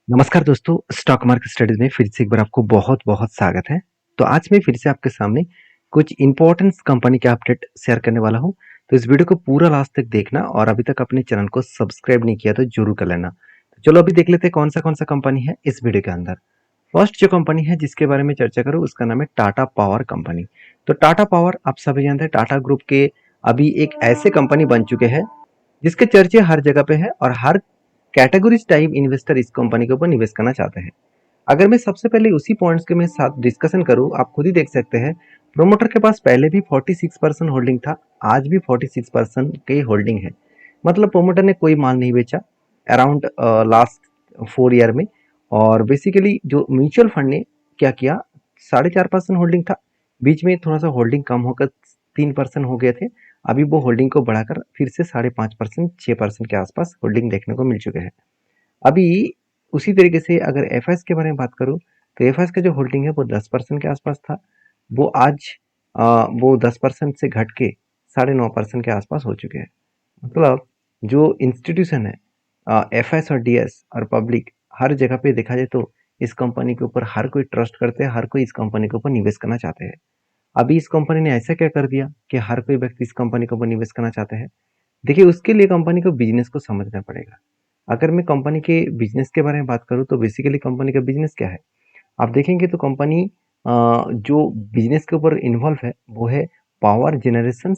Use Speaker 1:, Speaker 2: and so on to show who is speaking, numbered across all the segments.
Speaker 1: नमस्कार दोस्तों, stock market studies में फिर से एक बार आपको बहुत-बहुत स्वागत है। तो आज मैं फिर से आपके सामने कुछ इम्पोर्टेंट कंपनी के अपडेट शेयर करने वाला हूँ। तो इस वीडियो को पूरा लास्ट तक देखना और अभी तक अपने चैनल को सब्सक्राइब नहीं किया तो जरूर कर लेना। तो चलो अभी देख लेते हैं कौन सा कंपनी है इस वीडियो के अंदर। फर्स्ट जो कंपनी है जिसके बारे में चर्चा करूँ उसका नाम है टाटा पावर कंपनी। तो टाटा पावर आप सभी जानते हैं टाटा ग्रुप के अभी एक ऐसे कंपनी बन चुके हैं जिसके चर्चे हर जगह पे है और हर कैटेगरीज टाइप इन्वेस्टर इस कंपनी के ऊपर निवेश करना चाहते हैं। अगर मैं सबसे पहले उसी पॉइंट्स के मैं साथ डिस्कशन करूं, आप खुद ही देख सकते हैं प्रोमोटर के पास पहले भी 46% होल्डिंग था, आज भी 46% की होल्डिंग है। मतलब प्रोमोटर ने कोई माल नहीं बेचा अराउंड लास्ट 4 ईयर में। और बेसिकली जो म्यूचुअल फंड ने क्या किया, 4.5% होल्डिंग था, बीच में थोड़ा सा होल्डिंग कम होकर 3% हो गए थे। अभी वो होल्डिंग को बढ़ाकर फिर से 5.5% 6% के आसपास होल्डिंग देखने को मिल चुके हैं। अभी उसी तरीके से अगर एफएस के बारे में बात करूं तो एफएस का जो होल्डिंग है वो 10% के आसपास था। वो आज वो 10% से घट के 9.5% के आसपास हो चुके हैं। मतलब जो इंस्टीट्यूशन है एफएस और डीएस और पब्लिक, हर जगह पे देखा जाए तो इस कंपनी के ऊपर हर कोई ट्रस्ट करते हैं, हर कोई इस कंपनी के ऊपर निवेश करना चाहते हैं। अभी इस कंपनी ने ऐसा क्या कर दिया कि हर कोई व्यक्ति इस कंपनी के ऊपर निवेश करना चाहते हैं। देखिए उसके लिए कंपनी को बिजनेस को समझना पड़ेगा। अगर मैं कंपनी के बिजनेस के बारे में बात करूं तो बेसिकली कंपनी का बिजनेस क्या है, आप देखेंगे तो कंपनी जो बिजनेस के ऊपर इन्वॉल्व है वो है पावर जनरेशन,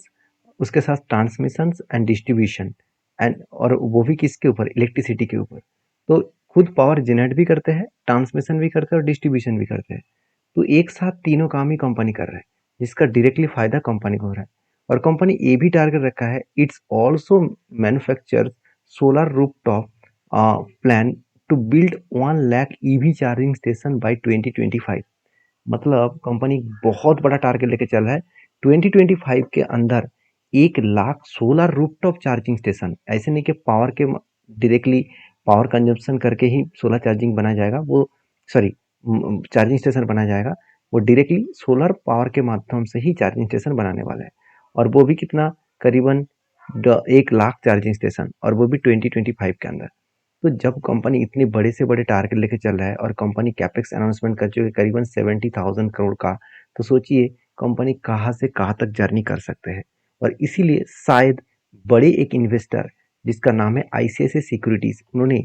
Speaker 1: उसके साथ ट्रांसमिशन एंड डिस्ट्रीब्यूशन एंड और वो भी किसके ऊपर, इलेक्ट्रिसिटी के ऊपर। तो खुद पावर जनरेट भी करते हैं, ट्रांसमिशन भी करते हैं और डिस्ट्रीब्यूशन भी करते हैं। तो एक साथ तीनों काम ही कंपनी कर रहा है जिसका डायरेक्टली फायदा कंपनी को हो रहा है। और कंपनी ये भी टारगेट रखा है, it's also manufacture solar rooftop plan to build 1 lakh EV charging station by 2025। मतलब कंपनी बहुत बड़ा टारगेट लेके चल रहा है 2025 के अंदर 1 lakh solar rooftop charging station. ऐसे नहीं कि पावर के डायरेक्टली पावर कंजम्पशन करके ही सोलर चार्जिंग बनाया जाएगा, वो सॉरी चार्जिंग स्टेशन बनाया जाएगा। वो डायरेक्टली सोलर पावर के माध्यम से ही चार्जिंग स्टेशन बनाने वाला है। और वो भी कितना, करीबन 1 लाख चार्जिंग स्टेशन, और वो भी 2025 के अंदर। तो जब कंपनी इतने बड़े से बड़े टारगेट लेके चल रहा है और कंपनी कैपेक्स अनाउंसमेंट कर चुकी है करीबन 70,000 करोड़ का, तो सोचिए कंपनी कहाँ से कहाँ तक जर्नी कर सकते हैं। और इसीलिए शायद बड़े एक इन्वेस्टर जिसका नाम है आईसीआईसीआई सिक्योरिटीज, उन्होंने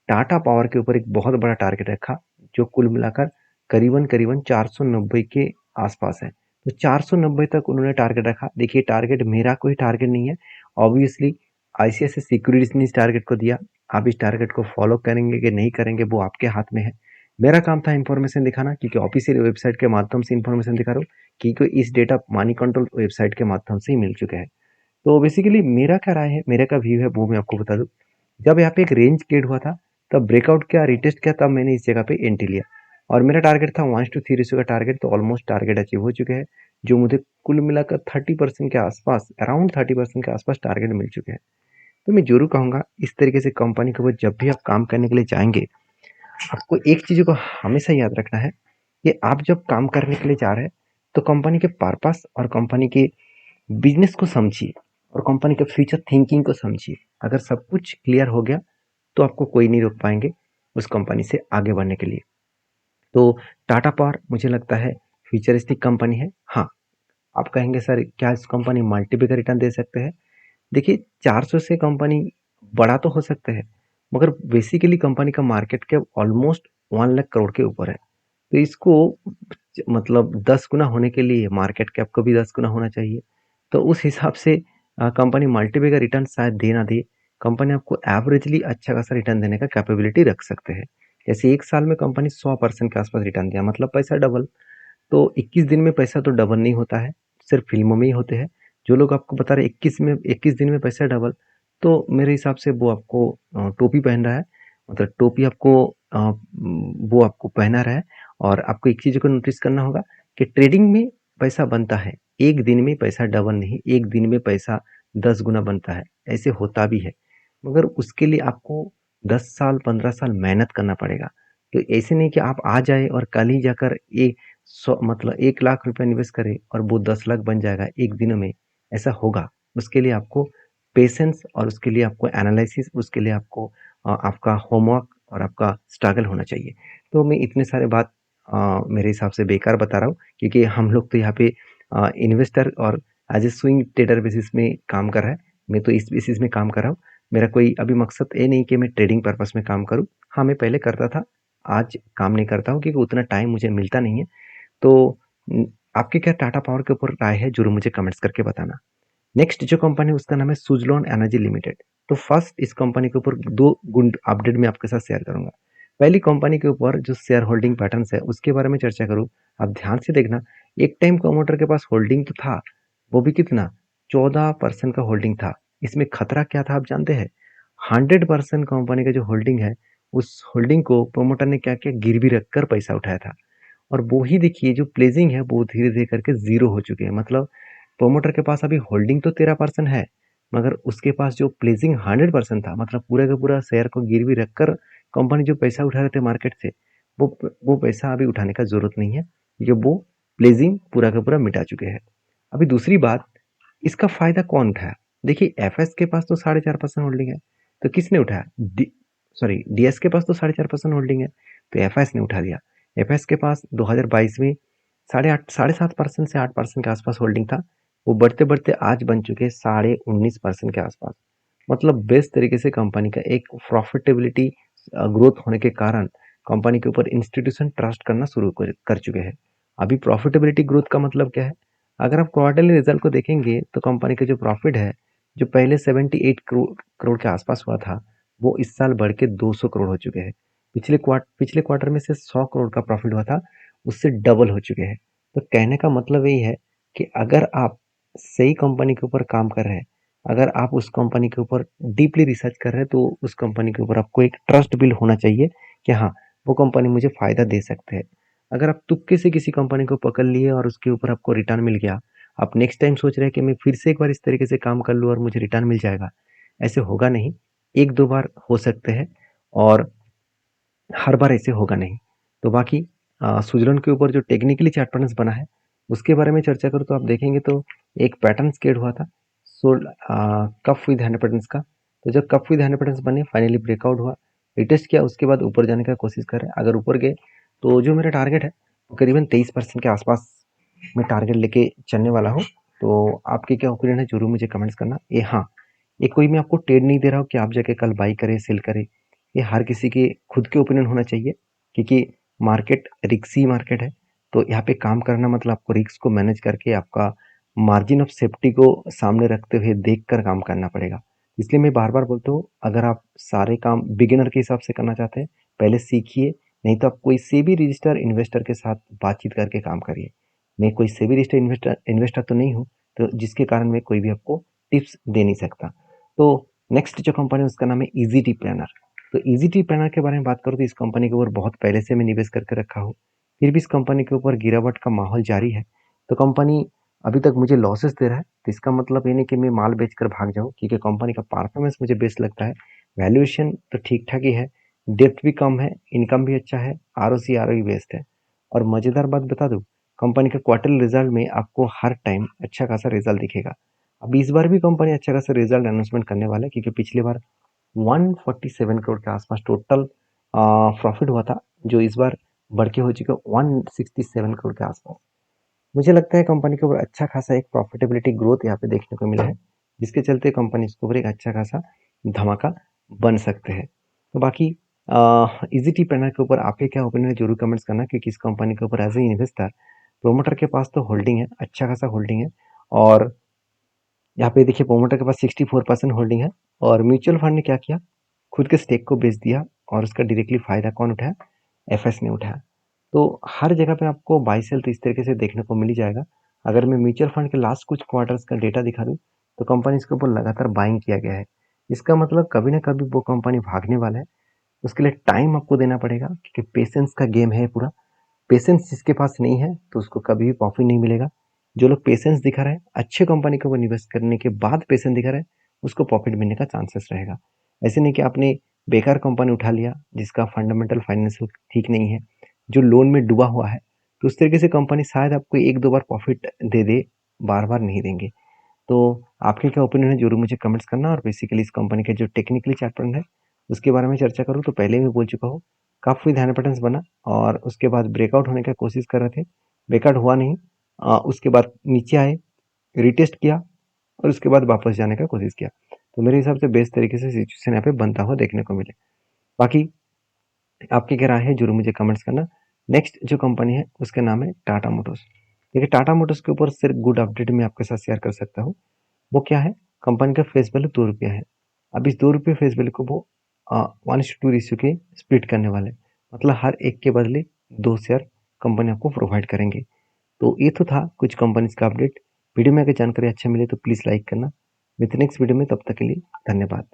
Speaker 1: टाटा पावर के ऊपर एक बहुत बड़ा टारगेट रखा जो कुल मिलाकर करीबन करीबन 490 के आसपास है। तो 490 तक उन्होंने टारगेट रखा। देखिए टारगेट मेरा कोई टारगेट नहीं है, ऑब्वियसली आईसीआईसीआई सिक्योरिटीज ने इस टारगेट को दिया। आप इस टारगेट को फॉलो करेंगे कि नहीं करेंगे वो आपके हाथ में है। मेरा काम था इन्फॉर्मेशन दिखाना, क्योंकि ऑफिशियल वेबसाइट के माध्यम से इन्फॉर्मेशन दिखा रहा हूँ, क्योंकि इस डेटा मनी कंट्रोल वेबसाइट के माध्यम से ही मिल चुका है। तो बेसिकली मेरा क्या राय है, मेरा क्या व्यू है वो मैं आपको बता दूं। जब यहाँ पे एक रेंज क्रिएट हुआ था, तब ब्रेकआउट किया, रिटेस्ट किया, तब मैंने इस जगह पे एंट्री लिया। और मेरा टारगेट था 1:3 रेशियो का टारगेट, तो ऑलमोस्ट टारगेट अचीव हो चुके हैं, जो मुझे कुल मिलाकर 30% के आसपास, अराउंड 30% के आसपास टारगेट मिल चुके हैं। तो मैं जरूर कहूंगा इस तरीके से कंपनी के ऊपर जब भी आप काम करने के लिए जाएंगे, आपको एक चीज को हमेशा याद रखना है कि आप जब काम करने के लिए जा रहे हैं तो कंपनी के पर्पस और कंपनी के बिजनेस को समझिए और कंपनी के फ्यूचर थिंकिंग को समझिए। अगर सब कुछ क्लियर हो गया तो आपको कोई नहीं रोक पाएंगे उस कंपनी से आगे बढ़ने के लिए। तो टाटा पावर मुझे लगता है फ्यूचरिस्टिक कंपनी है। हाँ, आप कहेंगे सर क्या इस कंपनी मल्टीपल का रिटर्न दे सकते हैं। देखिए 400 से कंपनी बड़ा तो हो सकता है, मगर बेसिकली कंपनी का market cap almost 1 lakh crore के ऊपर है। तो इसको मतलब 10 गुना होने के लिए मार्केट कैप को भी 10 गुना होना चाहिए। तो उस हिसाब से कंपनी मल्टीपल का रिटर्न शायद दे ना दे, कंपनी आपको एवरेजली अच्छा खासा रिटर्न देने का कैपेबिलिटी रख सकते हैं। जैसे एक साल में कंपनी 100% के आसपास रिटर्न दिया, मतलब पैसा डबल। तो 21 दिन में पैसा तो डबल नहीं होता है, सिर्फ फिल्मों में ही होते हैं। जो लोग आपको बता रहे 21 दिन में पैसा डबल, तो मेरे हिसाब से वो आपको टोपी पहन रहा है। मतलब टोपी आपको वो आपको पहना रहा है। और आपको एक चीज़ को नोटिस करना होगा कि ट्रेडिंग में पैसा बनता है, एक दिन में पैसा डबल नहीं, एक दिन में पैसा 10 गुना बनता है, ऐसे होता भी है। मगर उसके लिए आपको 10 साल 15 साल मेहनत करना पड़ेगा। तो ऐसे नहीं कि आप आ जाए और कल ही जाकर एक मतलब 1 लाख रुपया निवेश करें और वो 10 लाख बन जाएगा एक दिन में, ऐसा होगा। उसके लिए आपको पेशेंस और उसके लिए आपको एनालिसिस, उसके लिए आपको आपका होमवर्क और आपका स्ट्रगल होना चाहिए। तो मैं इतने सारे बात मेरे हिसाब से बेकार बता रहा हूँ, क्योंकि हम लोग तो यहाँ पे इन्वेस्टर और as a swing trader basis में काम कर रहा है। मैं तो इस बेसिस में काम कर रहा हूँ। मेरा कोई अभी मकसद ये नहीं कि मैं ट्रेडिंग पर्पस में काम करूँ। हाँ, मैं पहले करता था, आज काम नहीं करता हूँ क्योंकि उतना टाइम मुझे मिलता नहीं है। तो आपकी क्या टाटा पावर के ऊपर राय है, जरूर मुझे कमेंट्स करके बताना। नेक्स्ट जो कंपनी है उसका नाम है सुजलॉन एनर्जी लिमिटेड। तो फर्स्ट इस कंपनी के ऊपर दो गुड अपडेट मैं आपके साथ शेयर करूंगा। पहली कंपनी के ऊपर जो शेयर होल्डिंग पैटर्न्स है उसके बारे में चर्चा करूँ। आप ध्यान से देखना, एक टाइम प्रमोटर के पास होल्डिंग तो था, वो भी कितना, 14% का होल्डिंग था। इसमें खतरा क्या था आप जानते हैं? 100% कंपनी का जो होल्डिंग है, उस होल्डिंग को प्रोमोटर ने क्या किया, गिरवी रखकर पैसा उठाया था। और वो ही देखिए जो प्लेजिंग है वो धीरे धीरे करके जीरो हो चुके हैं। मतलब प्रोमोटर के पास अभी होल्डिंग तो 13% है, मगर उसके पास जो प्लेजिंग 100% था, मतलब पूरा का पूरा शेयर को गिरवी रखकर कंपनी जो पैसा उठा रहे थे मार्केट से, वो पैसा अभी उठाने का जरूरत नहीं है, ये वो प्लेजिंग पूरा का पूरा मिटा चुके हैं। अभी दूसरी बात, इसका फायदा कौन उठाया? देखिए एफएस के पास तो 4.5% होल्डिंग है, तो किसने उठाया? डीएस के पास तो 4.5% होल्डिंग है, तो एफएस ने उठा लिया। एफएस के पास 2022 में 7.5% से 8% के आसपास होल्डिंग था। वो बढ़ते बढ़ते आज बन चुके हैं 19.5% के आसपास। मतलब बेस्ट तरीके से कंपनी का एक प्रॉफिटेबिलिटी ग्रोथ होने के कारण कंपनी के ऊपर इंस्टीट्यूशन ट्रस्ट करना शुरू कर चुके हैं। अभी प्रॉफिटेबिलिटी ग्रोथ का मतलब क्या है? अगर आप क्वार्टरली रिजल्ट को देखेंगे तो कंपनी का जो प्रॉफिट है, जो पहले 78 करोड़ करोड़ के आसपास हुआ था, वो इस साल बढ़ के 200 करोड़ हो चुके हैं। पिछले क्वार्टर में से 100 करोड़ का प्रॉफिट हुआ था, उससे डबल हो चुके हैं। तो कहने का मतलब यही है कि अगर आप सही कंपनी के ऊपर काम कर रहे हैं, अगर आप उस कंपनी के ऊपर डीपली रिसर्च कर रहे हैं, तो उस कंपनी के ऊपर आपको एक ट्रस्ट बिल्ड होना चाहिए कि हाँ, वो कंपनी मुझे फायदा दे सकते हैं। अगर आप तुक्के से किसी कंपनी को पकड़ लिए और उसके ऊपर आपको रिटर्न मिल गया, आप नेक्स्ट टाइम सोच रहे हैं कि मैं फिर से एक बार इस तरीके से काम कर लूँ और मुझे रिटर्न मिल जाएगा, ऐसे होगा नहीं। एक दो बार हो सकते हैं, और हर बार ऐसे होगा नहीं। तो बाकी सुजलन के ऊपर जो टेक्निकली चार्ट पैटर्न्स बना है उसके बारे में चर्चा करूँ तो आप देखेंगे तो एक पैटर्न क्रिएट हुआ था, कप विद हैंड पैटर्न्स का। तो जब कप विद हैंड पैटर्न्स बने, फाइनली ब्रेकआउट हुआ, रिटेस्ट किया, उसके बाद ऊपर जाने का कोशिश कर रहे हैं। अगर ऊपर गए तो जो मेरा टारगेट है वो करीबन 23% के आसपास मैं टारगेट लेके चलने वाला हूँ। तो आपके क्या ओपिनियन है, जरूर मुझे कमेंट्स करना। ये हाँ, ये कोई मैं आपको ट्रेड नहीं दे रहा हूँ कि आप जाके कल बाई करें सेल करें। ये हर किसी के खुद के ओपिनियन होना चाहिए, क्योंकि मार्केट रिक्सी मार्केट है। तो यहाँ पे काम करना मतलब आपको रिस्क को मैनेज करके आपका मार्जिन ऑफ सेफ्टी को सामने रखते हुए देख कर काम करना पड़ेगा। इसलिए मैं बार बार बोलता हूँ, अगर आप सारे काम बिगिनर के हिसाब से करना चाहते हैं, पहले सीखिए। नहीं तो आप कोई सेबी रजिस्टर इन्वेस्टर के साथ बातचीत करके काम करिए। मैं कोई सेबी रजिस्टर इन्वेस्टर तो नहीं हूँ, तो जिसके कारण मैं कोई भी आपको टिप्स दे नहीं सकता। तो नेक्स्ट जो कंपनी है उसका नाम है इजी टी प्लानर। तो इजी टी प्लानर के बारे में बात करूँ तो इस कंपनी के ऊपर बहुत पहले से मैं निवेश करके रखा हूँ, फिर भी इस कंपनी के ऊपर गिरावट का माहौल जारी है। तो कंपनी अभी तक मुझे लॉसेस दे रहा है, तो इसका मतलब ये नहीं कि मैं माल बेचकर भाग जाऊँ, क्योंकि कंपनी का परफॉर्मेंस मुझे बेस्ट लगता है। वैल्यूएशन तो ठीक ठाक ही है, डेप्थ भी कम है, इनकम भी अच्छा है, आरओसी आरओई बेस्ट है। और मज़ेदार बात बता दूँ, कंपनी का क्वार्टरली रिजल्ट में आपको हर टाइम अच्छा खासा रिजल्ट दिखेगा। अब इस बार भी कंपनी अच्छा खासा रिजल्ट अनाउंसमेंट करने वाला है, क्योंकि पिछली बार 147 करोड़ के आसपास टोटल प्रॉफिट हुआ था, जो इस बार बढ़ के हो चुका 167 करोड़ के आसपास। मुझे लगता है कंपनी के ऊपर अच्छा खासा एक प्रॉफिटेबिलिटी ग्रोथ यहाँ पे देखने को मिला है, जिसके चलते कंपनी इसके ऊपर एक अच्छा खासा धमाका बन सकते हैं। तो बाकी इजी टी पैनल के ऊपर आपके क्या ओपिनियन है, जरूर कमेंट्स करना, क्योंकि इस कंपनी के ऊपर एज ए इन्वेस्टर प्रोमोटर के पास तो होल्डिंग है, अच्छा खासा होल्डिंग है। और यहाँ पे देखिए प्रोमोटर के पास 64% होल्डिंग है, और म्यूचुअल फंड ने क्या किया, खुद के स्टेक को बेच दिया, और उसका डायरेक्टली फायदा कौन उठाया? एफएस ने उठाया। तो हर जगह पे आपको बाई सेल तो इस तरीके से देखने को मिल ही जाएगा। अगर मैं म्यूचुअल फंड के लास्ट कुछ क्वार्टर्स का डेटा दिखा दूँ, तो कंपनी के ऊपर लगातार बाइंग किया गया है। इसका मतलब कभी ना कभी वो कंपनी भागने वाला है। उसके लिए टाइम आपको देना पड़ेगा, क्योंकि पेशेंस का गेम है पूरा। पेशेंस जिसके पास नहीं है तो उसको कभी भी प्रॉफिट नहीं मिलेगा। जो लोग पेशेंस दिखा रहे हैं, अच्छे कंपनी को इन्वेस्ट करने के बाद पेशेंस दिखा रहे हैं, उसको प्रॉफिट मिलने का चांसेस रहेगा। ऐसे नहीं कि आपने बेकार कंपनी उठा लिया जिसका फंडामेंटल फाइनेंशियल ठीक नहीं है, जो लोन में डूबा हुआ है, तो उस तरीके से कंपनी शायद आपको एक दो बार प्रॉफिट दे दे, बार बार नहीं देंगे। तो आपके क्या ओपिनियन है, जरूर मुझे कमेंट्स करना। और बेसिकली इस कंपनी के जो टेक्निकली चार्ट पैटर्न है उसके बारे में चर्चा करूँ तो पहले भी बोल चुका हूँ, काफ़ी ध्यान पैटर्न्स बना और उसके बाद ब्रेकआउट होने का कोशिश कर रहे थे, ब्रेकआउट हुआ नहीं। उसके बाद नीचे आए, रिटेस्ट किया और उसके बाद वापस जाने का कोशिश किया। तो मेरे हिसाब से बेस्ट तरीके से सिचुएशन यहाँ पे बनता हुआ देखने को मिले। बाकी आपकी क्या राय है ज़रूर मुझे कमेंट्स करना। नेक्स्ट जो कंपनी है उसका नाम है टाटा मोटर्स। देखिए टाटा मोटर्स के ऊपर सिर्फ गुड अपडेट मैं आपके साथ शेयर कर सकता हूँ। वो क्या है? कंपनी का फेस वैल्यू ₹2 है। अब इस ₹2 फेस वैल्यू को वो 1:2 रेशियो के स्प्लिट करने वाले हैं। मतलब हर एक के बदले 2 शेयर कंपनी आपको प्रोवाइड करेंगे। तो ये तो था कुछ कंपनीज का अपडेट। वीडियो में अगर जानकारी अच्छा मिले तो प्लीज़ लाइक करना। मिलते हैं नेक्स्ट वीडियो में, तब तक के लिए धन्यवाद।